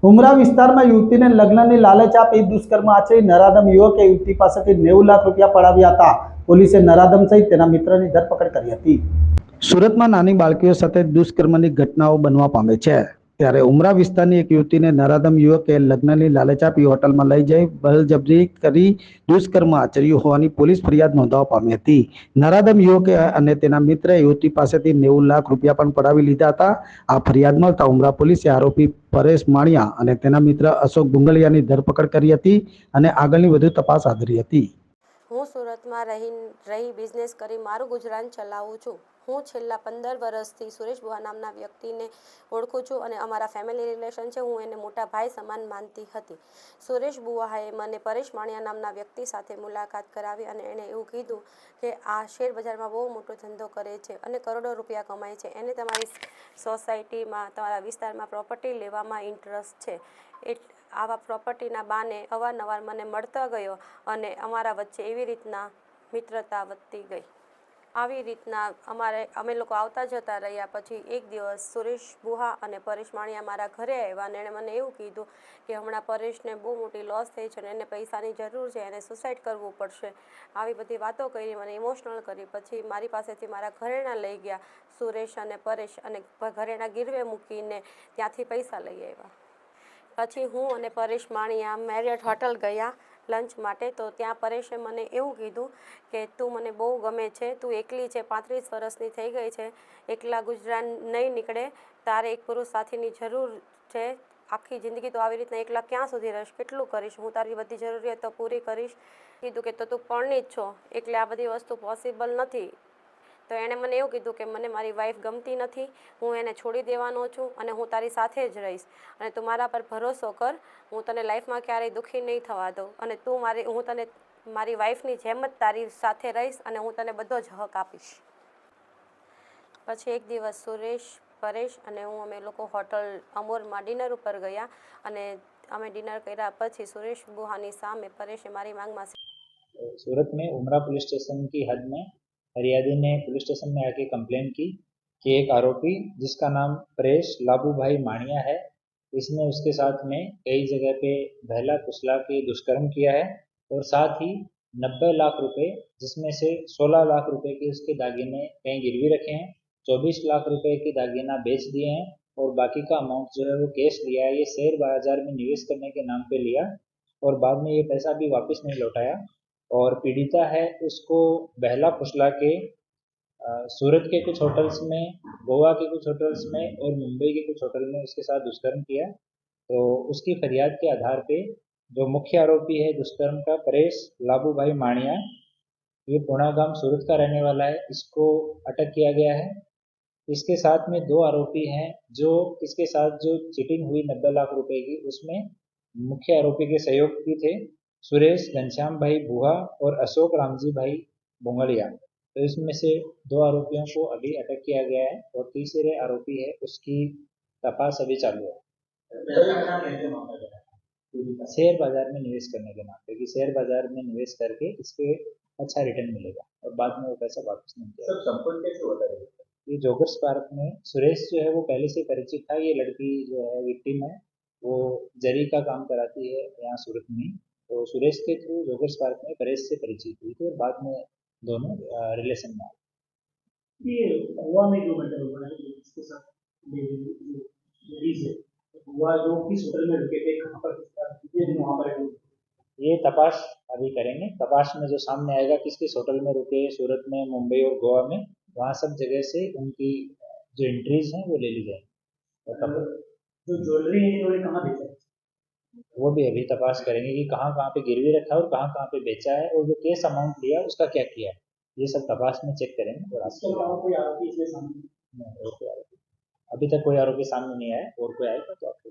ઉમરા વિસ્તારમાં યુવતીને લગ્નની લાલચ આપી દુષ્કર્મ આચરી નરાધમ યુવકે યુવતી પાસેથી 90 લાખ રૂપિયા પડાવ્યા હતા। પોલીસે નરાધમ સહિત તેના મિત્રની ધરપકડ કરી હતી। સુરતમાં નાની બાળકીઓ સાથે દુષ્કર્મની ઘટનાઓ બનવા પામે છે, ત્યારે ઉમરા વિસ્તારની એક યુવતીને નરાધમ યુવકે લગ્નની લાલચ આપી હોટલમાં લઈ જઈ બળજબરી કરી દુષ્કર્મ આચર્યું હોવાની પોલીસ ફરિયાદ નોંધવા પામી હતી। નરાધમ યુવકે અને તેના મિત્રએ યુવતી પાસેથી 90 લાખ રૂપિયા પણ પડાવી લીધા હતા। આ ફરિયાદ મળતા ઉમરા પોલીસે આરોપી પરેશ માણિયા અને તેના મિત્ર અશોક ગુંગલિયાની ધરપકડ કરી હતી અને આગળની વધુ તપાસ હાથ ધરી હતી। હું સુરતમાં રહી બિઝનેસ કરી મારું ગુજરાન ચલાવું છું। હું છેલ્લા 15 વર્ષથી સુરેશ બુઆ નામના વ્યક્તિને ઓળખું છું અને અમારા ફેમિલી રિલેશન છે। હું એને મોટા ભાઈ સમાન માનતી હતી। સુરેશ બુઆએ મને પરેશ માણિયા નામના વ્યક્તિ સાથે મુલાકાત કરાવી અને એણે એવું કીધું કે આ શેર બજારમાં બહુ મોટો ધંધો કરે છે અને કરોડો રૂપિયા કમાય છે। એને તમારી સોસાયટીમાં, તમારા વિસ્તારમાં પ્રોપર્ટી લેવામાં ઇન્ટરેસ્ટ છે। આવા પ્રોપર્ટીના બાને અવારનવાર મને મળતા ગયો અને અમારા વચ્ચે એવી રીતના મિત્રતા વધતી ગઈ। આવી રીતના અમે લોકો આવતા જતા રહ્યા। પછી એક દિવસ સુરેશ બુઆ અને પરેશ માણિયા મારા ઘરે આવ્યા અને એણે મને એવું કીધું કે હમણાં પરેશને બહુ મોટી લોસ થઈ છે અને એને પૈસાની જરૂર છે, એને સુસાઇડ કરવું પડશે। આવી બધી વાતો કરી, મને ઇમોશનલ કરી। પછી મારી પાસેથી મારા ઘરેણાં લઈ ગયા સુરેશ અને પરેશ, અને ઘરેણાં ગીરવે મૂકીને ત્યાંથી પૈસા લઈ આવ્યા। પછી હું અને પરેશ માણિયા મેરિયટ હોટલ ગયા લંચ માટે। તો ત્યાં પરેશે મને એવું કીધું કે તું મને બહુ ગમે છે, તું એકલી છે, 35 વર્ષની થઈ ગઈ છે, એકલા ગુજરાન નહીં નીકળે, તારે એક પુરુષ સાથીની જરૂર છે। આખી જિંદગી તો આવી રીતના એકલા ક્યાં સુધી રહીશ, કેટલું કરીશ, હું તારી બધી જરૂરિયાતો પૂરી કરીશ। કીધું કે તો તું પરણિત છો, એટલે આ બધી વસ્તુ પોસિબલ નથી। તો એણે મને એવું કીધું કે મને મારી વાઈફ ગમતી નથી, હું એને છોડી દેવાનો છું અને હું તારી સાથે જ રહીશ અને તું મારા પર ભરોસો કર, હું તને લાઈફમાં ક્યારેય દુઃખી નહીં થવા દઉં અને હું તને મારી વાઈફની જેમ જ તારી સાથે રહીશ અને હું તને બધો જ હક આપીશ। પછી એક દિવસ સુરેશ, પરેશ અને હું અમે લોકો હોટલ અમોરમાં ડિનર ઉપર ગયા અને અમે ડિનર કર્યા પછી સુરેશ બુહાની સામે परेशे मारी मांग में सूरत में उमरा पुलिस स्टेशन की हद में फरियादी ने पुलिस स्टेशन में आके कंप्लेंट की कि एक आरोपी जिसका नाम परेश लाबू भाई माणिया है, इसने उसके साथ में कई जगह पे बहला कुचला के दुष्कर्म किया है और साथ ही 90 लाख रुपए, जिसमें से 16 लाख रुपए के उसके दागीने कहीं गिरवी रखे हैं, 24 लाख रुपए के दागीना बेच दिए हैं और बाकी का अमाउंट जो है वो कैश लिया है। ये शेयर बाजार में निवेश करने के नाम पे लिया और बाद में ये पैसा भी वापस नहीं लौटाया। और पीड़िता है उसको बहला फुसला के सूरत के कुछ होटल्स में, गोवा के कुछ होटल्स में और मुंबई के कुछ होटल में उसके साथ दुष्कर्म किया। तो उसकी फरियाद के आधार पे जो मुख्य आरोपी है दुष्कर्म का, परेश लाबू भाई माणिया, ये पुणागाम सूरत का रहने वाला है, इसको अटक किया गया है। इसके साथ में 2 आरोपी हैं जो इसके साथ जो चीटिंग हुई 90 लाख रुपए की, उसमें मुख्य आरोपी के सहयोगी थे सुरेश घनश्याम भाई बुहा और अशोक रामजी भाई बोंगलिया। तो इसमें से 2 आरोपियों को अभी अटक किया गया है और तीसरे आरोपी है उसकी तपास अभी चालू है। शेयर बाजार में निवेश करने के नाम पे कि शेयर बाजार में निवेश करके इस पे अच्छा रिटर्न मिलेगा और बाद में वो पैसा वापस नहीं किया। सब संपर्क कैसे होता है? ये जोगर्स पार्क में सुरेश जो है वो पहले से परिचित था। ये लड़की जो है विक्टिम है, वो जरी का काम कराती है यहाँ सूरत में। तो सुरेश के थ्रू जोगर्स पार्क में परेश से परिचित हुई थी और बाद में दोनों रिलेशन में आए। ये गोवा में जो मैटर हुआ है इसके साथ लेडीज है, गोवा जो किस होटल में रुके थे, कहाँ पर कितने दिन वहाँ पर रहे, ये तपास अभी करेंगे। तपास में जो सामने आएगा किस किस होटल में रुके, सूरत में, मुंबई और गोवा में, वहाँ सब जगह से उनकी जो एंट्रीज हैं वो ले ली जाएंगी। और जो ज्वेलरी है इन्होंने कहाँ बेचा है वो भी अभी तपास करेंगे कि कहाँ कहाँ पे गिरवी रखा है और कहाँ कहाँ पे बेचा है और जो केस अमाउंट लिया उसका क्या किया है, ये सब तपास में चेक करेंगे। और कोई आरोपी इसमें सामने अभी तक कोई आरोपी सामने नहीं आया और कोई आएगा तो आपको